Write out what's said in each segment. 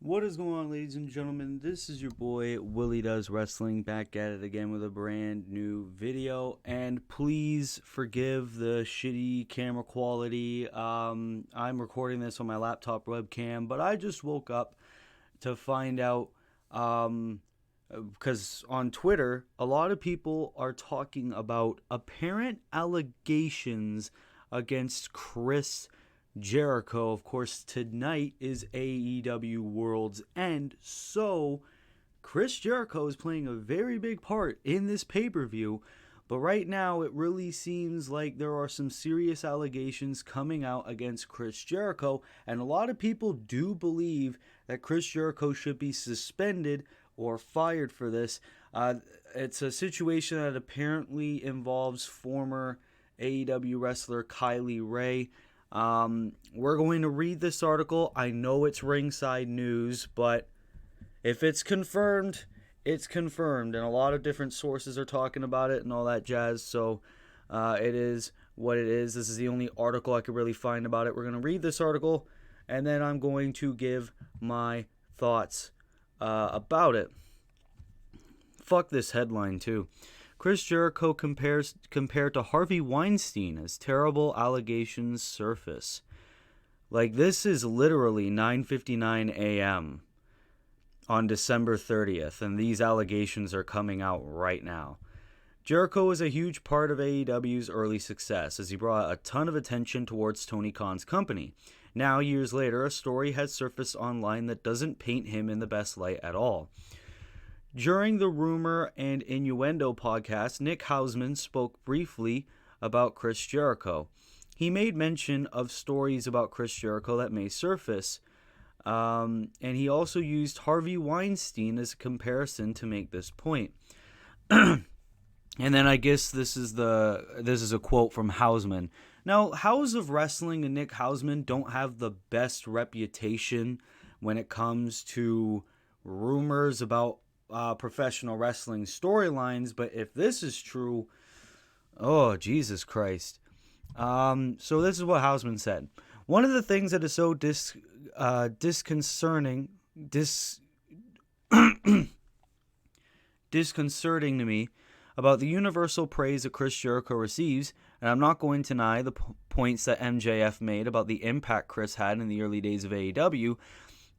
What is going on, ladies and gentlemen? This is your boy Willie Does Wrestling, back at it again with a brand new video. And please forgive the shitty camera quality. I'm recording this on my laptop webcam, but I just woke up to find out because on Twitter, a lot of people are talking about apparent allegations against Chris Jericho. Of course, tonight is AEW World's End, so Chris Jericho is playing a very big part in this pay-per-view, but right now it really seems like there are some serious allegations coming out against Chris Jericho, and a lot of people do believe that Chris Jericho should be suspended or fired for this. It's a situation that apparently involves former AEW wrestler Kylie Ray. We're going to read this article. I know it's ringside news, but if it's confirmed, it's confirmed. And a lot of different sources are talking about it and all that jazz. So it is what it is. This is the only article I could really find about it. We're going to read this article, and then I'm going to give my thoughts about it. Fuck this headline, too. Chris Jericho compared to Harvey Weinstein as terrible allegations surface. Like, this is literally 9:59 a.m. on December 30th, and these allegations are coming out right now. Jericho was a huge part of AEW's early success, as he brought a ton of attention towards Tony Khan's company. Now, years later, a story has surfaced online that doesn't paint him in the best light at all. During the Rumor and Innuendo podcast, Nick Hausman spoke briefly about Chris Jericho. He made mention of stories about Chris Jericho that may surface, and he also used Harvey Weinstein as a comparison to make this point. And then I guess this is a quote from Hausman. Now, House of Wrestling and Nick Hausman don't have the best reputation when it comes to rumors about professional wrestling storylines, but if this is true, oh, Jesus Christ. So this is what Hausman said. One of the things that is so disconcerting to me about the universal praise that Chris Jericho receives, and I'm not going to deny the points that MJF made about the impact Chris had in the early days of AEW,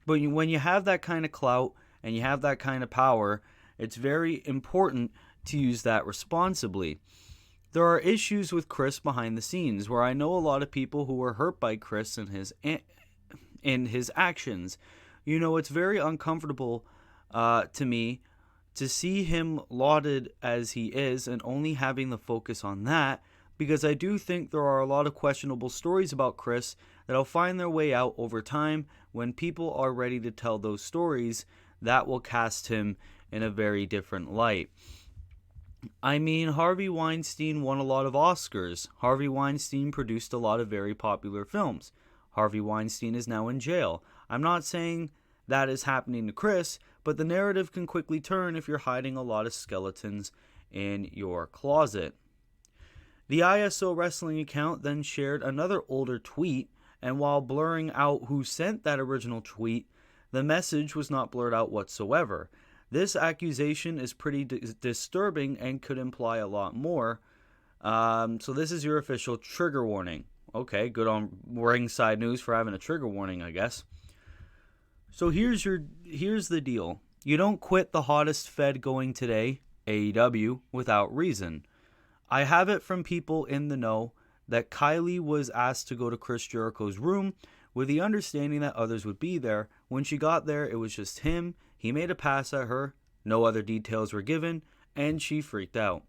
but when you have that kind of clout and you have that kind of power, it's very important to use that responsibly. There are issues with Chris behind the scenes, where I know a lot of people who were hurt by Chris and his actions. You know, it's very uncomfortable to me to see him lauded as he is and only having the focus on that, because I do think there are a lot of questionable stories about Chris that'll find their way out over time. When people are ready to tell those stories, that will cast him in a very different light. I mean, Harvey Weinstein won a lot of Oscars. Harvey Weinstein produced a lot of very popular films. Harvey Weinstein is now in jail. I'm not saying that is happening to Chris, but the narrative can quickly turn if you're hiding a lot of skeletons in your closet. The ISO Wrestling account then shared another older tweet, and while blurring out who sent that original tweet, the message was not blurred out whatsoever. This accusation is pretty disturbing and could imply a lot more. So this is your official trigger warning. Okay, good on Ringside News for having a trigger warning, I guess. So here's the deal. You don't quit the hottest fed going today, AEW, without reason. I have it from people in the know that Kylie was asked to go to Chris Jericho's room with the understanding that others would be there. When she got there, it was just him. He made a pass at her. No other details were given, and she freaked out.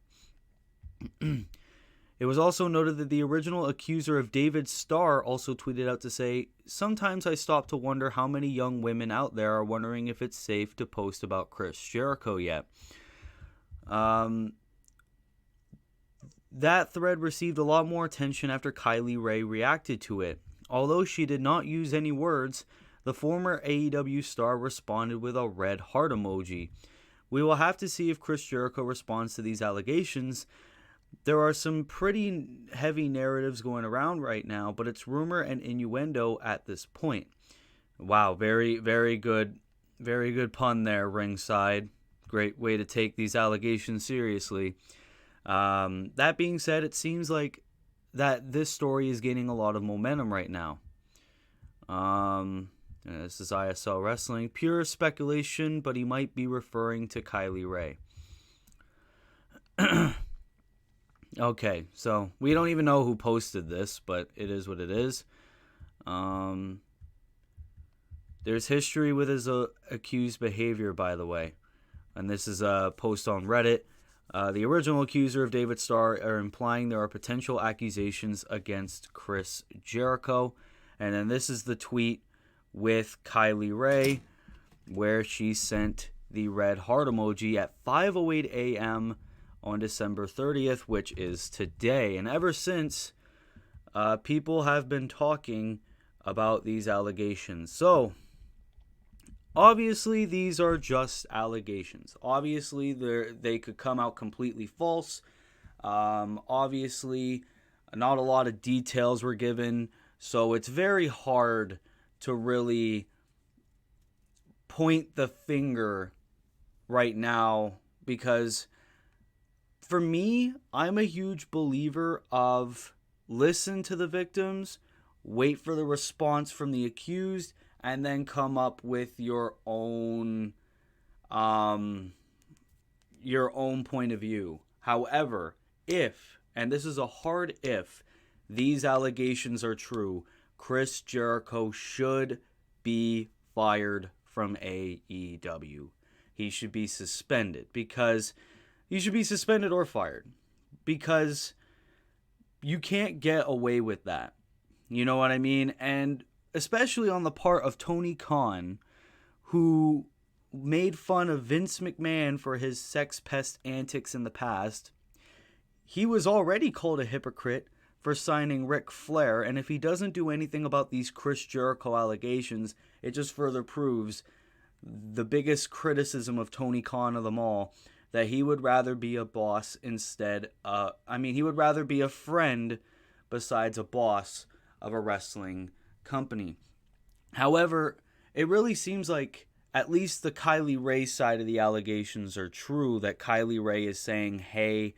It was also noted that the original accuser of David Starr also tweeted out to say, "Sometimes I stop to wonder how many young women out there are wondering if it's safe to post about Chris Jericho yet." That thread received a lot more attention after Kylie Ray reacted to it. Although she did not use any words, the former AEW star responded with a red heart emoji. We will have to see if Chris Jericho responds to these allegations. There are some pretty heavy narratives going around right now, but it's rumor and innuendo at this point. Wow, very, very good Very good pun there, ringside. Great way to take these allegations seriously. That being said, it seems like that this story is gaining a lot of momentum right now. This is ISL Wrestling. Pure speculation, but he might be referring to Kylie Ray. Okay, so we don't even know who posted this, but it is what it is. There's history with his accused behavior, by the way. And this is a post on Reddit. The original accuser of David Starr are implying there are potential accusations against Chris Jericho. And then this is the tweet with Kylie Ray, where she sent the red heart emoji at 5:08 a.m. on December 30th, which is today. And ever since, people have been talking about these allegations. So, obviously, these are just allegations. Obviously, they could come out completely false. Obviously, not a lot of details were given. So it's very hard to really point the finger right now, because for me, I'm a huge believer of listen to the victims, wait for the response from the accused, and then come up with your own point of view. However, if, and this is a hard if, these allegations are true, Chris Jericho should be fired from AEW. He should be suspended, because he should be suspended or fired, because you can't get away with that. You know what I mean? And especially on the part of Tony Khan, who made fun of Vince McMahon for his sex pest antics in the past. He was already called a hypocrite for signing Ric Flair, and if he doesn't do anything about these Chris Jericho allegations, it just further proves the biggest criticism of Tony Khan of them all, that he would rather be a boss instead. He would rather be a friend besides a boss of a wrestling company. However, it really seems like at least the Kylie Ray side of the allegations are true, that Kylie Ray is saying, hey,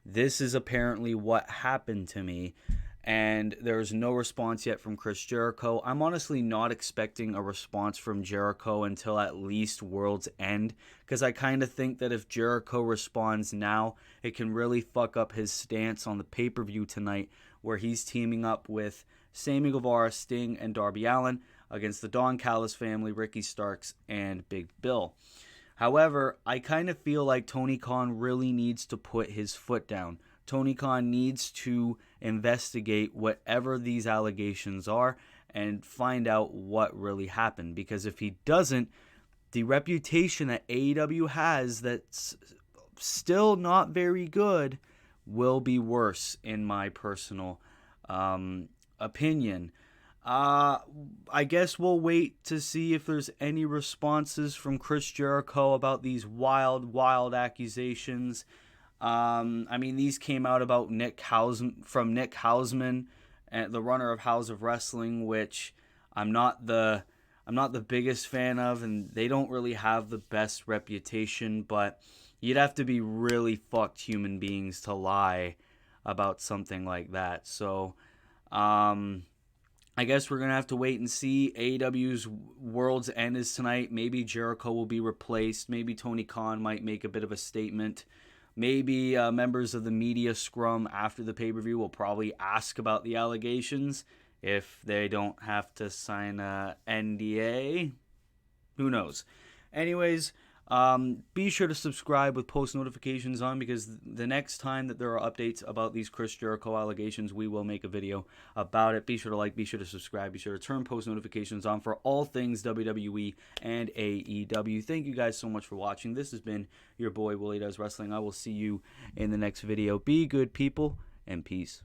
this is apparently what happened to me, and there's no response yet from Chris Jericho. I'm honestly not expecting a response from Jericho until at least World's End, because I kind of think that if Jericho responds now, it can really fuck up his stance on the pay-per-view tonight, where he's teaming up with Sammy Guevara, Sting, and Darby Allin against the Don Callis family, Ricky Starks, and Big Bill. However, I kind of feel like Tony Khan really needs to put his foot down. Tony Khan needs to investigate whatever these allegations are and find out what really happened. Because if he doesn't, the reputation that AEW has that's still not very good will be worse, in my personal opinion. I guess we'll wait to see if there's any responses from Chris Jericho about these wild accusations. These came out about Nick Hausman, and the runner of House of Wrestling, which I'm not the biggest fan of, and they don't really have the best reputation, but you'd have to be really fucked human beings to lie about something like that. So, I guess we're going to have to wait and see. AEW's World's End is tonight. Maybe Jericho will be replaced. Maybe Tony Khan might make a bit of a statement. Maybe members of the media scrum after the pay-per-view will probably ask about the allegations if they don't have to sign a NDA. Who knows? Anyways, be sure to subscribe with post notifications on, because the next time that there are updates about these Chris Jericho allegations, we will make a video about it. Be sure to like, be sure to subscribe, be sure to turn post notifications on for all things WWE and AEW. Thank you guys so much for watching. This has been your boy Willie Does Wrestling. I will see you in the next video. Be good, people, and peace.